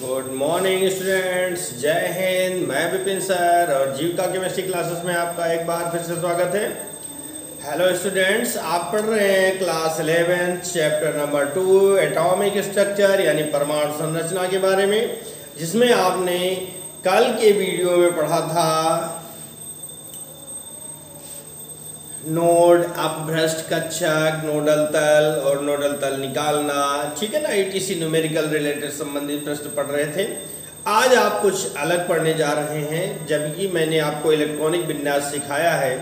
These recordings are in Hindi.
गुड मॉर्निंग स्टूडेंट्स, जय हिंद। मैं विपिन सर और जीविका केमिस्ट्री क्लासेस में आपका एक बार फिर से स्वागत है। हेलो स्टूडेंट्स, आप पढ़ रहे हैं class 11 chapter number 2 atomic structure यानी परमाणु संरचना के बारे में, जिसमें आपने कल के वीडियो में पढ़ा था नोड, अपभ्रष्ट कक्षक, नोडल तल और नोडल तल निकालना, ठीक है ना। ईटीसी न्यूमेरिकल रिलेटेड संबंधित प्रश्न पढ़ रहे थे। आज आप कुछ अलग पढ़ने जा रहे हैं, जबकि मैंने आपको इलेक्ट्रॉनिक विन्यास सिखाया है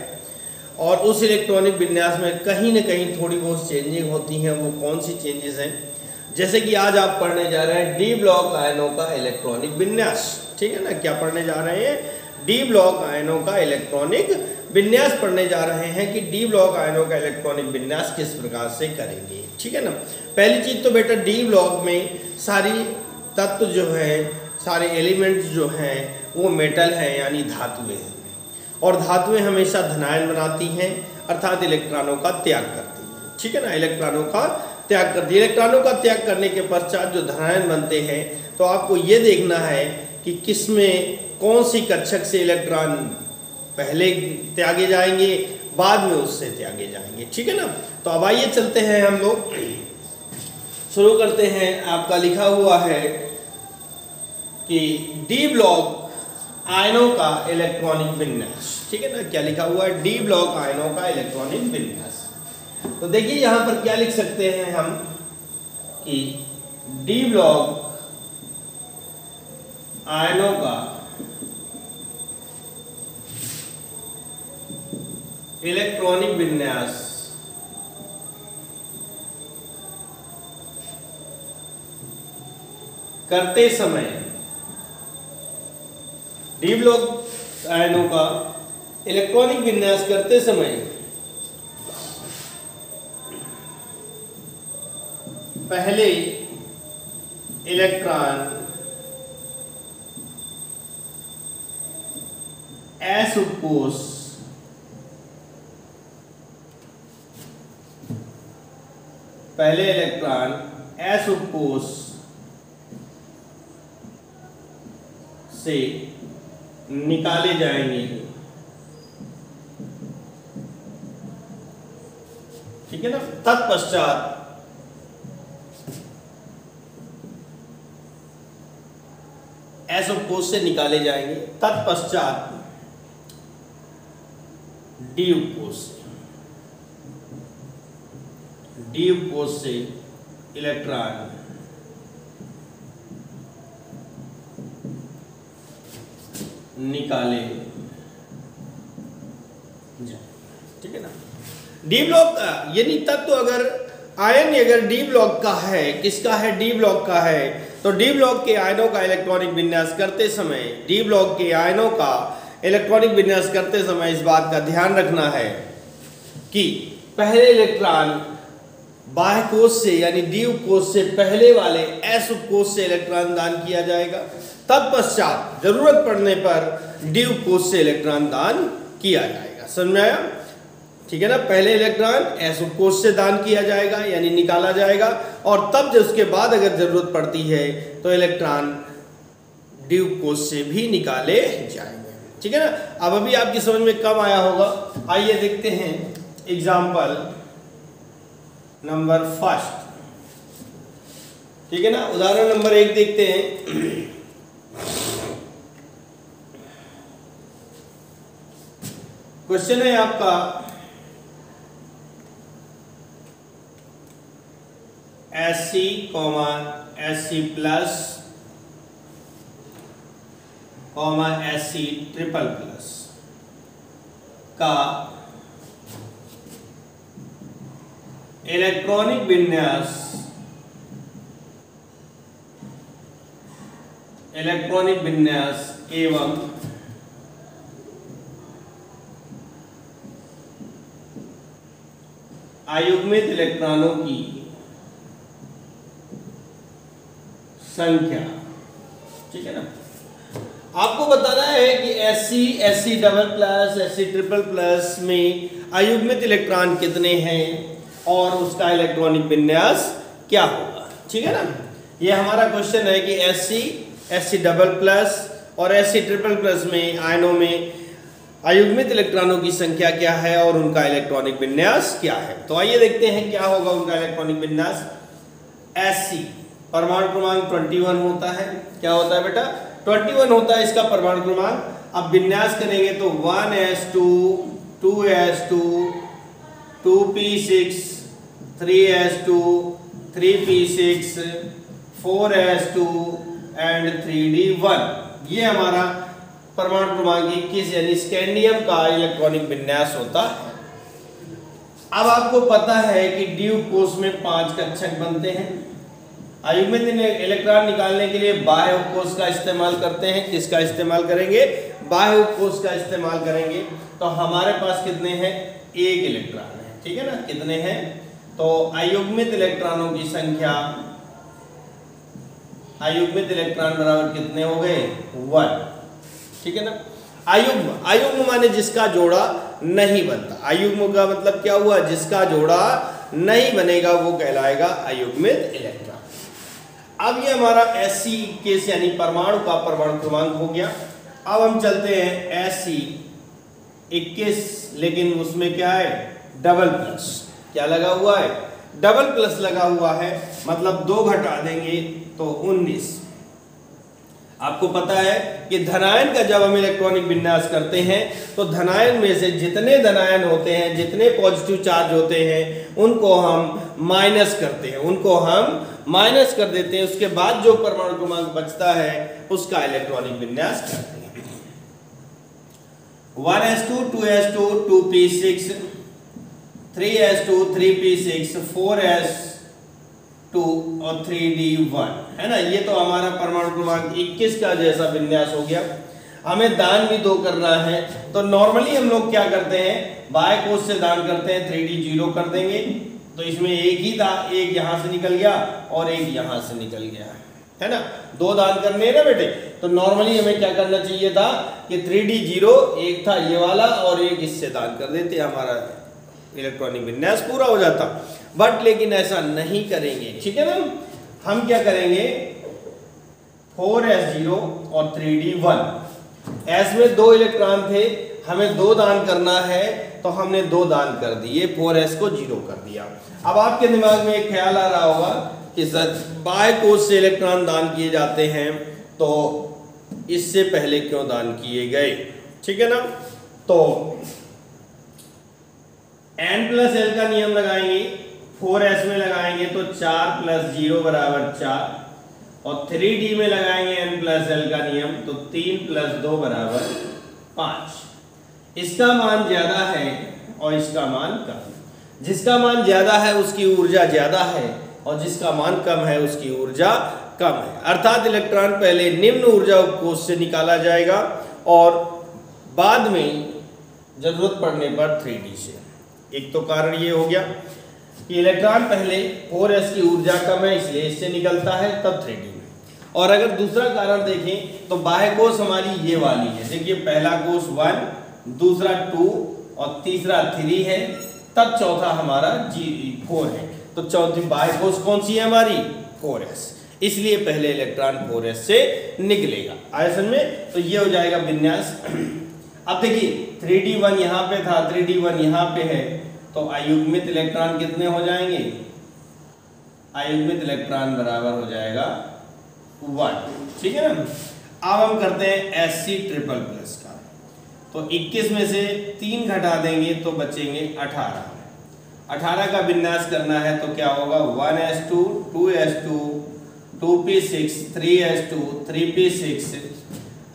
और उस इलेक्ट्रॉनिक विन्यास में कहीं न कहीं थोड़ी बहुत चेंजिंग होती हैं। वो कौन सी चेंजेस हैं? जैसे कि आज आप पढ़ने जा रहे हैं डी ब्लॉक आयनों का इलेक्ट्रॉनिक विन्यास, ठीक है ना। क्या पढ़ने जा रहे हैं? डी ब्लॉक आयनों का इलेक्ट्रॉनिक विन्यास पढ़ने जा रहे हैं कि डी ब्लॉक आयनों का इलेक्ट्रॉनिक विन्यास किस प्रकार से करेंगे, ठीक है ना। पहली चीज तो बेटा, डी ब्लॉक में सारी तत्व जो है, सारे एलिमेंट्स जो हैं वो मेटल हैं यानी धातुएं हैं, और धातुएं हमेशा धनायन बनाती हैं, अर्थात इलेक्ट्रॉनों का त्याग करती हैं, ठीक है ना। इलेक्ट्रॉनों का त्याग करती है। इलेक्ट्रॉनों का त्याग करने के पश्चात जो धनायन बनते हैं, तो आपको ये देखना है कि किसमें कौन सी कक्षक से इलेक्ट्रॉन पहले त्यागे जाएंगे, बाद में उससे त्यागे जाएंगे, ठीक है ना। तो अब आइए चलते हैं, हम लोग शुरू करते हैं। आपका लिखा हुआ है कि डी ब्लॉक आयनों का इलेक्ट्रॉनिक विन्यास, ठीक है ना। क्या लिखा हुआ है? डी ब्लॉक आयनों का इलेक्ट्रॉनिक विन्यास। तो देखिए यहां पर क्या लिख सकते हैं हम कि डी ब्लॉक आयनों का इलेक्ट्रॉनिक विन्यास करते समय, डी ब्लॉक आयनों का इलेक्ट्रॉनिक विन्यास करते समय पहले इलेक्ट्रॉन एस उपकोष एस उपकोष से निकाले जाएंगे, ठीक है ना। तत्पश्चात एस उपकोष से निकाले जाएंगे, तत्पश्चात डी उपकोष से इलेक्ट्रॉन निकाले जाए, ठीक है ना। डी ब्लॉक यानी तत्व अगर आयन अगर डी ब्लॉक का है, किसका है? डी ब्लॉक का है, तो डी ब्लॉक के आयनों का इलेक्ट्रॉनिक विन्यास करते समय, डी ब्लॉक के आयनों का इलेक्ट्रॉनिक विन्यास करते समय इस बात का ध्यान रखना है कि पहले इलेक्ट्रॉन बाह्य कोष से यानी डी उपकोष से पहले वाले एस उपकोष से इलेक्ट्रॉन दान किया जाएगा, तत्पश्चात जरूरत पड़ने पर डी उपकोष से इलेक्ट्रॉन दान किया जाएगा। समझ में आया? ठीक है ना। पहले इलेक्ट्रॉन एस उपकोष से दान किया जाएगा यानी निकाला जाएगा, और तब जब उसके बाद अगर जरूरत पड़ती है तो इलेक्ट्रॉन डी उपकोष से भी निकाले जाएंगे, ठीक है ना। अब अभी आपकी समझ में कम आया होगा। आइए देखते हैं एग्जाम्पल नंबर फर्स्ट, ठीक है ना। उदाहरण नंबर 1 देखते हैं। क्वेश्चन है आपका Sc, Sc plus, Sc triple plus का इलेक्ट्रॉनिक विन्यास एवं अयुग्मित इलेक्ट्रॉनों की संख्या, ठीक है ना। आपको बताना है कि Sc double plus, Sc triple plus में अयुग्मित इलेक्ट्रॉन कितने हैं और उसका इलेक्ट्रॉनिक विन्यास क्या होगा, ठीक है ना। ये हमारा क्वेश्चन है कि Sc Sc डबल प्लस और Sc ट्रिपल प्लस में आयनों में अयुग्मित इलेक्ट्रॉनों की संख्या क्या है और उनका इलेक्ट्रॉनिक विन्यास क्या है। तो आइए देखते हैं क्या होगा उनका इलेक्ट्रॉनिक विन्यास। Sc परमाणु क्रमांक 21 होता है। क्या होता है बेटा? 21 होता है इसका परमाणु क्रमांक। अब विन्यास करेंगे तो 1s2 2s2 2p6 3s2 3p6 4s2 and 3d1। ये हमारा परमाणु क्रमांक 21 यानी स्कैंडियम का इलेक्ट्रॉनिक विन्यास होता है। अब आपको पता है कि डी उपकोष में 5 कक्षक बनते हैं। अयुग्मित इलेक्ट्रॉन निकालने के लिए बाह्य उपकोष का इस्तेमाल करते हैं। किसका इस्तेमाल करेंगे? बाह्य उपकोष का इस्तेमाल करेंगे। तो हमारे पास कितने हैं? एक इलेक्ट्रॉन है, ठीक है ना। कितने हैं? तो अयुग्मित इलेक्ट्रॉनों की संख्या, अयुग्मित इलेक्ट्रॉन बराबर कितने हो गए? 1, ठीक है ना। अयुग्म, अयुग्म माने जिसका जोड़ा नहीं बनता। अयुग्म का मतलब क्या हुआ? जिसका जोड़ा नहीं बनेगा वो कहलाएगा अयुग्मित इलेक्ट्रॉन। अब ये हमारा Sc केस यानी परमाणु का परमाणु क्रमांक हो गया। अब हम चलते हैं Sc 21, लेकिन उसमें क्या है? Double plus. क्या लगा हुआ है? डबल प्लस लगा हुआ है, मतलब 2 घटा देंगे तो 19। आपको पता है कि धनायन का जब हम इलेक्ट्रॉनिक विन्यास करते हैं तो धनायन में से जितने धनायन होते हैं, जितने पॉजिटिव चार्ज होते हैं, उनको हम माइनस करते हैं, उनको हम माइनस कर देते हैं। उसके बाद जो परमाणु क्रमांक बचता है उसका इलेक्ट्रॉनिक विन्यास करते हैं। 1s2 2s2 2p6 3s2 3p6 4s2 और 3d1, है ना। ये तो हमारा परमाणु क्रमांक 21 का जैसा विन्यास हो गया। हमें दान भी 2 करना है, तो नॉर्मली हम लोग क्या करते हैं? बाह्य कोष से दान करते हैं, 3d 0 कर देंगे तो इसमें एक ही एक यहां से निकल गया और एक यहां से निकल गया, है ना। 2 दान करने हैं ना बेटे। तो नॉर्मली हमें क्या करना चाहिए था कि 3d 0 एक था ये वाला और एक इससे दान कर देते, हमारा इलेक्ट्रॉनिक विन्यास पूरा हो जाता। बट लेकिन ऐसा नहीं करेंगे, ठीक है ना। हम क्या करेंगे? 4s0 और 3d1। s में 2 इलेक्ट्रॉन थे, हमें 2 दान करना है तो हमने 2 दान कर दिए, 4s को 0 कर दिया। अब आपके दिमाग में एक ख्याल आ रहा होगा कि सर बाह्य कोष से इलेक्ट्रॉन दान किए जाते हैं तो इससे पहले क्यों दान किए गए, ठीक है ना। तो n+l का नियम लगाएंगे, 4s में लगाएंगे तो 4 + 0 = 4 और 3d में लगाएंगे n+l का नियम तो 3 + 2 = 5। इसका मान ज्यादा है और इसका मान कम। जिसका मान ज्यादा है उसकी ऊर्जा ज्यादा है और जिसका मान कम है उसकी ऊर्जा कम है। अर्थात इलेक्ट्रॉन पहले निम्न ऊर्जा उपकोष से निकाला जाएगा और बाद में जरूरत पड़ने पर 3d से। एक तो कारण ये हो गया कि इलेक्ट्रॉन पहले 4s की ऊर्जा कम है इसलिए इससे निकलता है, तब 3d में। और अगर दूसरा कारण देखें तो बाह्य कोष हमारी ये वाली है। देखिए पहला कोष 1, दूसरा 2 और तीसरा 3 है, तब चौथा हमारा 4 है। तो चौथी बाह्य कोष कौन सी है हमारी? 4s। इसलिए पहले इलेक्ट्रॉन 4s से निकलेगा आयतन में। तो ये हो जाएगा विन्यास। अब देखिए 3d1 यहाँ पे था, 3d1 यहाँ पे है, तो अयुग्मित इलेक्ट्रॉन कितने हो जाएंगे? अयुग्मित इलेक्ट्रॉन बराबर हो जाएगा 1, ठीक है ना। अब हम करते हैं Sc ट्रिपल प्लस का। तो 21 में से 3 घटा देंगे तो बचेंगे 18। 18 का विन्यास करना है तो क्या होगा? 1s2 2s2 2p6 3s2 3p6।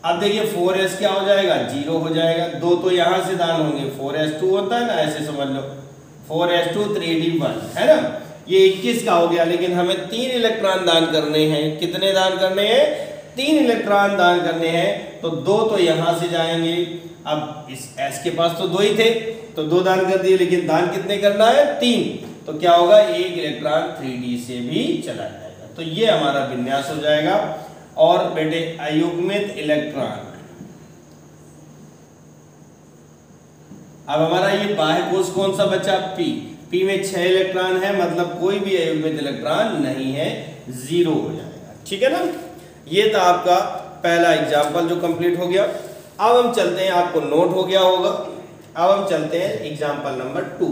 अब देखिए 4s क्या हो जाएगा? 0 हो जाएगा। 2 तो यहां से दान होंगे, 4s2 होता है ना, ऐसे समझ लो 4s2 3d1, है ना। ये 21 का हो गया, लेकिन हमें 3 इलेक्ट्रॉन दान करने हैं। कितने दान करने हैं? 3 इलेक्ट्रॉन दान करने हैं। तो 2 तो यहां से जाएंगे। अब इस s के पास तो 2 ही थे तो 2 दान कर दिए, लेकिन दान कितने करना है? 3। तो क्या होगा? 1 इलेक्ट्रॉन 3d से भी चला जाएगा। तो ये हमारा विन्यास हो जाएगा। और बेटे अयुग्मित इलेक्ट्रॉन, अब हमारा ये बाह्य कोष कौन सा बचा? p में 6 इलेक्ट्रॉन है, मतलब कोई भी अयुग्मित इलेक्ट्रॉन नहीं है, 0 हो जाएगा, ठीक है ना। ये था आपका पहला एग्जाम्पल जो कंप्लीट हो गया। अब हम चलते हैं, आपको नोट हो गया होगा, अब हम चलते हैं एग्जाम्पल नंबर 2।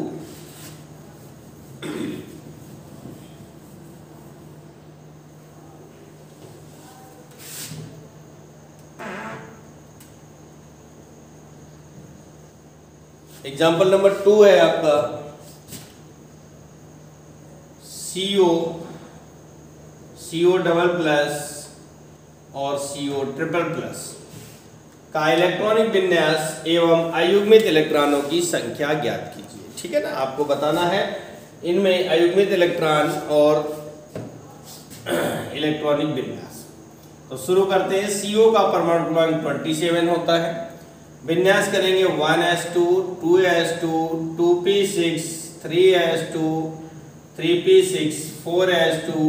एग्जाम्पल नंबर 2 है आपका CO डबल प्लस और CO ट्रिपल प्लस का इलेक्ट्रॉनिक विन्यास एवं अयुग्मित इलेक्ट्रॉनों की संख्या ज्ञात कीजिए। ठीक है ना, आपको बताना है इनमें अयुग्मित इलेक्ट्रॉन और इलेक्ट्रॉनिक विन्यास। तो शुरू करते हैं। CO का परमाणु क्रमांक 27 होता है। विन्यास करेंगे 1s2 2s2 2p6 3s2 3p6 4s2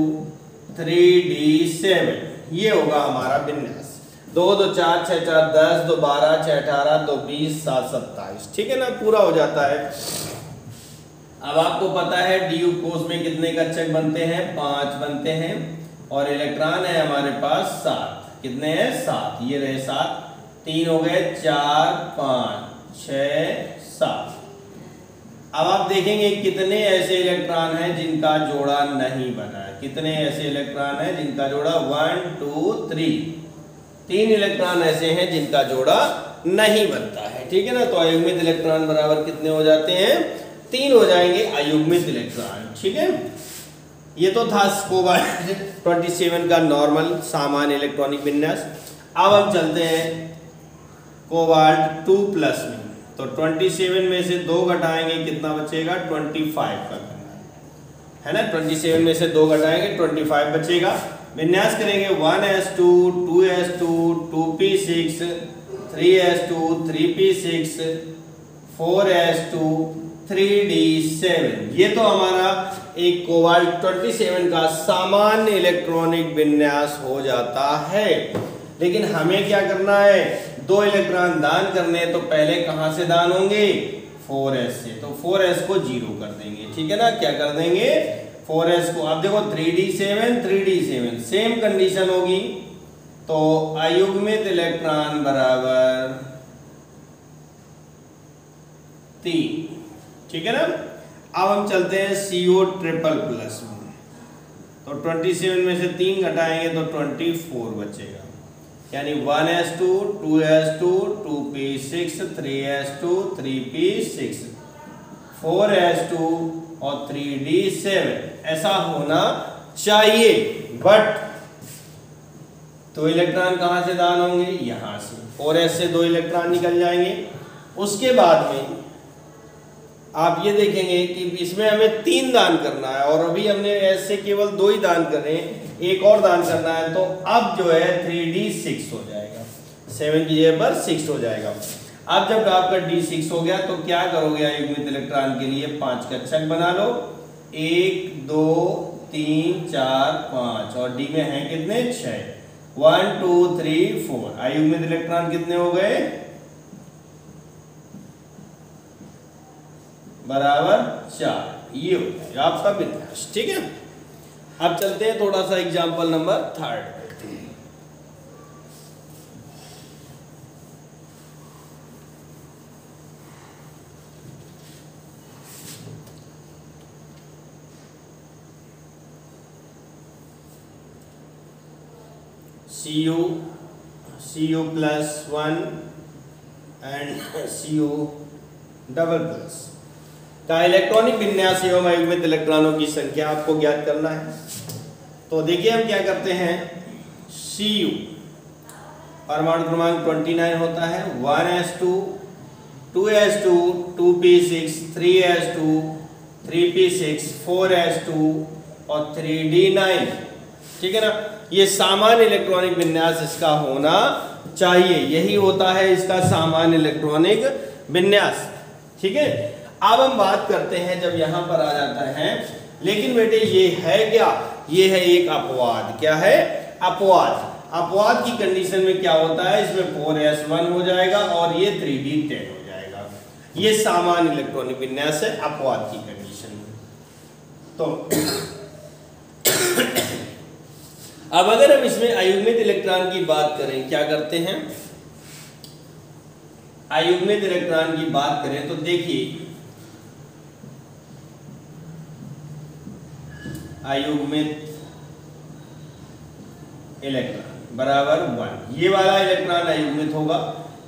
3d7, ये होगा हमारा विन्यास। 2 2 4 6 4 10 2 12 6 18 2 20 7 27। ठीक है ना, पूरा हो जाता है। अब आपको पता है DU कोष में कितने कक्षक बनते हैं, 5 बनते हैं, और इलेक्ट्रॉन है हमारे पास 7। कितने हैं, 7। ये रहे 7, 3 हो गए, 4 5 6 7। अब आप देखेंगे कितने ऐसे इलेक्ट्रॉन हैं जिनका जोड़ा नहीं बना है। कितने ऐसे इलेक्ट्रॉन हैं जिनका जोड़ा 1 2 3, 3 इलेक्ट्रॉन ऐसे हैं जिनका जोड़ा नहीं बनता है। ठीक है ना, तो अयुग्मित इलेक्ट्रॉन बराबर कितने हो जाते हैं, 3 हो जाएंगे अयुग्मित इलेक्ट्रॉन। ठीक है, ये तो था कोबाल्ट 27 का नॉर्मल सामान्य इलेक्ट्रॉनिक विन्यास। अब हम चलते हैं कोबाल्ट 2 प्लस में। तो 27 में से 2 घटाएंगे, कितना बचेगा, 25 का है ना। 27 में से 2 घटाएंगे, 25 बचेगा। विन्यास करेंगे 1s2 2s2 2p6 3s2 3p6 4s2 3d7। ये तो हमारा एक कोबाल्ट 27 का सामान्य इलेक्ट्रॉनिक विन्यास हो जाता है। लेकिन हमें क्या करना है, 2 इलेक्ट्रॉन दान करने, तो पहले कहां से दान होंगे, 4s से। तो 4s को 0 कर देंगे। ठीक है ना, क्या कर देंगे, 4s को। अब देखो 3d7 सेम कंडीशन होगी, तो अयुग्मित इलेक्ट्रॉन बराबर 3। ठीक है ना। अब हम चलते हैं CO ट्रिपल प्लस में। तो 27 में से 3 घटाएंगे तो 24 बचेगा, यानी 1s2 2s2 2p6 3s2 3p6 4s2 और 3d7 ऐसा होना चाहिए। बट 2 इलेक्ट्रॉन कहां से दान होंगे, यहां से। 4s से 2 इलेक्ट्रॉन निकल जाएंगे। उसके बाद में आप ये देखेंगे कि इसमें हमें 3 दान करना है, और अभी हमने s से केवल 2 ही दान कर रहे हैं, एक और दान करना है। तो अब जो है 3d6 हो जाएगा, 7 की जगह पर 6 हो जाएगा। अब जब आपका d6 हो गया तो क्या करोगे, अयुग्मित इलेक्ट्रॉन के लिए 5 कक्षक बना लो, 1 2 3 4 5, और d में है कितने, 6। 1 2 3 4, अयुग्मित इलेक्ट्रॉन कितने हो गए, बराबर 4। ये हो जाएगा आपका विन्यास। ठीक है, अब चलते हैं थोड़ा सा एग्जाम्पल नंबर 3 पे। CO plus 1 and CO double plus का इलेक्ट्रॉनिक विन्यास एवं अयुग्मित इलेक्ट्रॉनों की संख्या आपको ज्ञात करना है। तो देखिए हम क्या करते हैं, Cu परमाणु क्रमांक 29 होता है, 1s2 2s2 2p6 3s2 3p6 4s2 और 3d9। ठीक है ना, ये सामान्य इलेक्ट्रॉनिक विन्यास इसका होना चाहिए, यही होता है इसका सामान्य इलेक्ट्रॉनिक विन्यास। ठीक है, अब हम बात करते हैं जब यहां पर आ जाता है, लेकिन बेटे ये है क्या, ये है एक अपवाद। क्या है, अपवाद। अपवाद की कंडीशन में क्या होता है, इसमें 4s1 हो जाएगा और ये 3d10 हो जाएगा। ये सामान्य इलेक्ट्रॉनिक विन्यास है अपवाद की कंडीशन में। तो अब अगर हम इसमें अयुग्मित इलेक्ट्रॉन की बात करें, क्या करते हैं, अयुग्मित इलेक्ट्रॉन की बात करें तो देखिए अयुग्मित इलेक्ट्रॉन बराबर 1, ये वाला इलेक्ट्रॉन अयुग्मित होगा,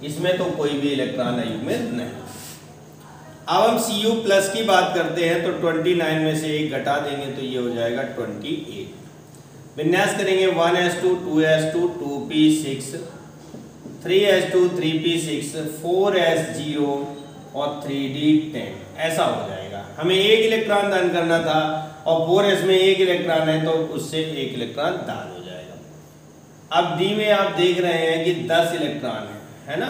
इसमें तो कोई भी इलेक्ट्रॉन अयुग्मित नहीं। अब हम Cu प्लस की बात करते हैं तो 29 में से एक घटा देंगे तो ये हो जाएगा 28। विन्यास करेंगे 1s2 2s2 2p6 3s2 3p6 4s0 और 3d10, ऐसा हो जाएगा। हमें एक इलेक्ट्रॉन दान करना था और 4s में एक इलेक्ट्रॉन है तो उससे एक इलेक्ट्रॉन दान हो जाएगा। अब डी में आप देख रहे हैं कि 10 इलेक्ट्रॉन है ना,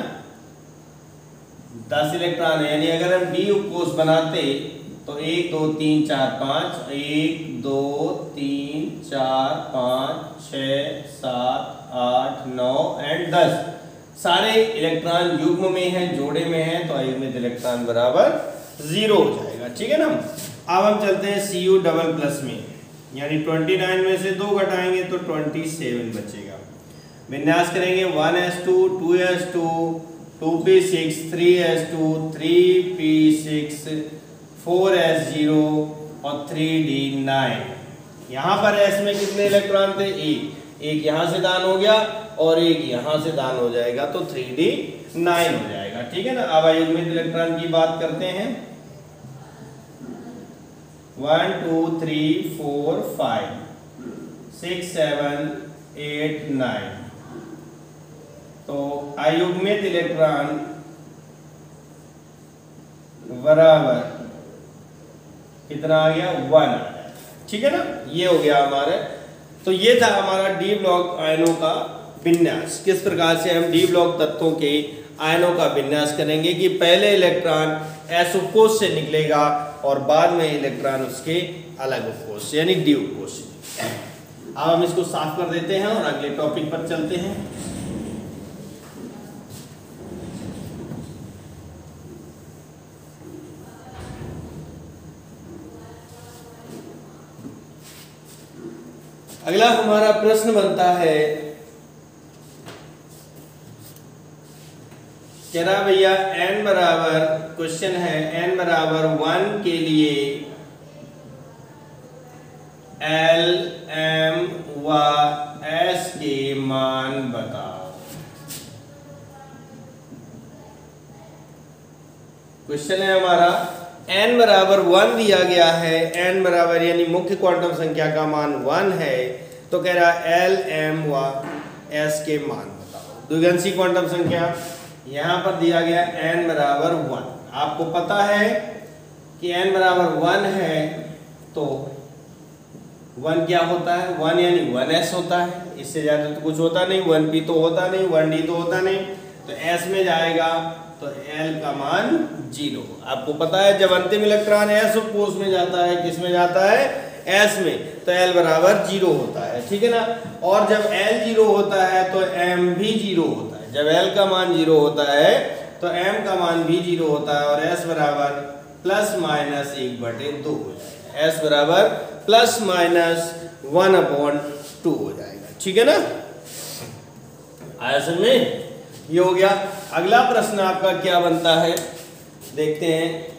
10 इलेक्ट्रॉन है, यानी अगर हम डी उपकोष बनाते तो 1 2 3 4 5 1 2 3 4 5 6 7 8 9 एंड 10 सारे इलेक्ट्रॉन युग्म में हैं, जोड़े में हैं, तो अयुग्मित इलेक्ट्रॉन बराबर 0 हो जाएगा। ठीक है ना। अब हम चलते हैं Cu डबल प्लस में, यानी 29 में से 2 घटाएंगे तो 27 बचेगा। विन्यास करेंगे 1s2 2s2 2p6 3s2 3p6 4s0 और 3d9। यहाँ पर s में कितने इलेक्ट्रॉन थे, एक यहाँ से दान हो गया और एक यहाँ से दान हो जाएगा तो 3d9 हो जाएगा। ठीक है ना। अब अयुग्मित इलेक्ट्रॉन की बात करते हैं 1 2 3 4 5 6 7 8 9, तो अयुग्मित इलेक्ट्रॉन बराबर कितना आ गया, 1 आ गया। ठीक है ना, ये हो गया हमारे। तो ये था हमारा डी ब्लॉक आयनों का विन्यास, किस प्रकार से हम डी ब्लॉक तत्वों के आयनों का विन्यास करेंगे कि पहले इलेक्ट्रॉन s उपकोष से निकलेगा और बाद में इलेक्ट्रॉन उसके अलग उपकोष से यानी डी उपकोष से। अब हम इसको साफ कर देते हैं और अगले टॉपिक पर चलते हैं। अगला हमारा प्रश्न बनता है, कह रहा भैया n बराबर, क्वेश्चन है n बराबर 1 के लिए L M व S के मान बताओ। क्वेश्चन है हमारा n बराबर 1 दिया गया है, n बराबर यानी मुख्य क्वांटम संख्या का मान 1 है, तो कह रहा L M व S के मान बताओ। द्विघांसी क्वांटम संख्या यहाँ पर दिया गया n बराबर 1। आपको पता है कि n बराबर 1 है तो 1 क्या होता है, 1 यानी 1s होता है, इससे ज़्यादा तो कुछ होता नहीं, 1p तो होता नहीं, 1d तो होता नहीं, तो s में जाएगा तो L का मान 0। आपको पता है जब अंतिम इलेक्ट्रॉन s उपकोष में जाता है, किस में जाता है, s में, तो L बराबर 0 होता है। ठीक है ना। और जब L 0 होता है तो M भी 0 होता है। जब L का मान 0 होता है तो M का मान भी 0 होता है और S बराबर प्लस माइनस 1/2 हो जाएगा। S बराबर प्लस माइनस 1/2 हो जाएगा। ठीक है ना। आया समझ में, ये हो गया। अगला प्रश्न आपका क्या बनता है, देखते हैं।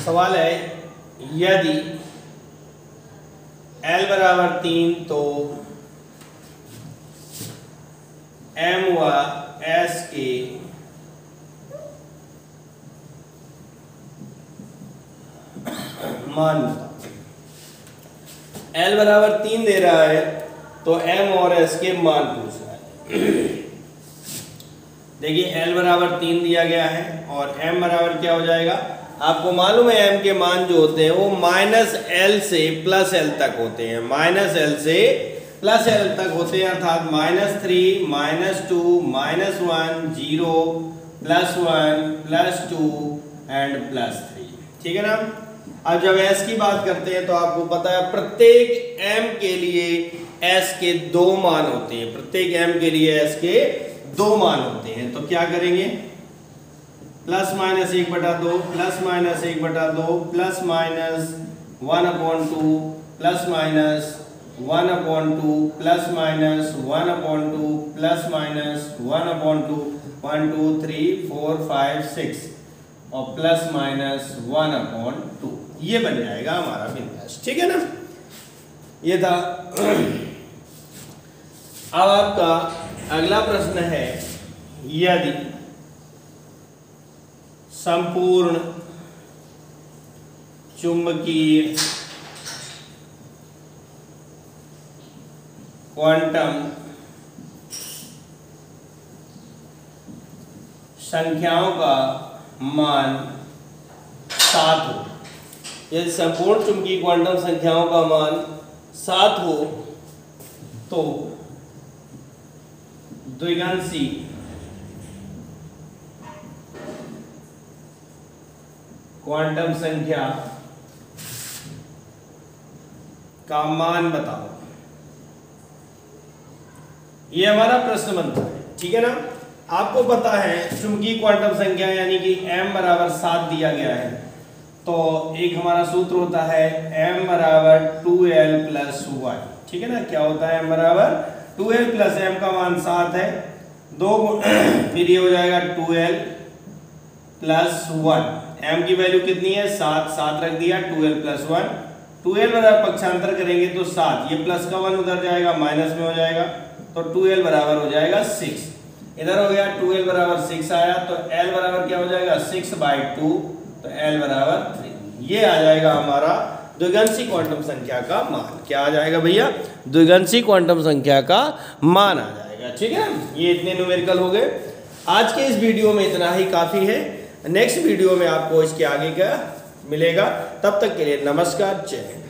सवाल है, यदि L बराबर 3 तो M व S के मान बताओ। L बराबर 3 दे रहा है तो M और S के मान पूछ रहा है। देखिए L बराबर 3 दिया गया है और M बराबर क्या हो जाएगा, आपको मालूम है M के मान जो होते हैं वो -L से +L तक होते हैं, -L से +L तक होते हैं, अर्थात -3 -2 -1 0 +1 +2 एंड +3। ठीक है ना। अब जब s की बात करते हैं तो आपको पता है प्रत्येक m के लिए s के 2 मान होते हैं, प्रत्येक m के लिए s के 2 मान होते हैं। तो क्या करेंगे, plus minus 1/2 plus minus 1/2 plus minus 1/2 plus minus 1/2 plus minus 1/2 plus minus 1/2 1 2 3 4 5 6 और प्लस माइनस 1/2 ये बन जाएगा हमारा बिंदास, ठीक है ना। ये था। अब आपका अगला प्रश्न है, यदि संपूर्ण चुंबकीय क्वांटम संख्याओं का मान 7 हो, यदि संपूर्ण चुंबकीय क्वांटम संख्याओं का मान 7 हो तो द्विगांशी क्वांटम संख्या का मान बताओ। ये हमारा प्रश्न बनता है, ठीक है ना। आपको पता है चुंबकीय क्वांटम संख्या यानी कि m बराबर 7 दिया गया है, तो एक हमारा सूत्र होता है m बराबर 2l प्लस 1, ठीक है ना। क्या होता है m बराबर 2l प्लस m का मान 7 है, 2 फिर ये हो जाएगा 2l प्लस 1, m की वैल्यू कितनी है 7, 7 रख दिया, 2l प्लस 1, 2l बराबर पक्षांतर करेंगे तो 7, ये प्लस का 1 उधर जाएगा माइनस में हो जाएगा, तो 2l बराबर हो जाएगा 6, इधर हो गया 2l बराबर 6 आया, तो l बराबर क्या हो जाएगा 6/2, तो l बराबर 3। ये आ जाएगा हमारा द्विगांशी क्वांटम संख्या का मान। क्या आ जाएगा भैया, द्विगांशी क्वांटम संख्या का मान आ जाएगा, ठीक है। ये इतने न्यूमेरिकल हो गए। आज के इस वीडियो में इतना ही काफी है, नेक्स्ट वीडियो में आपको इसके आगे का मिलेगा। तब तक के लिए नमस्कार, जय हिंद।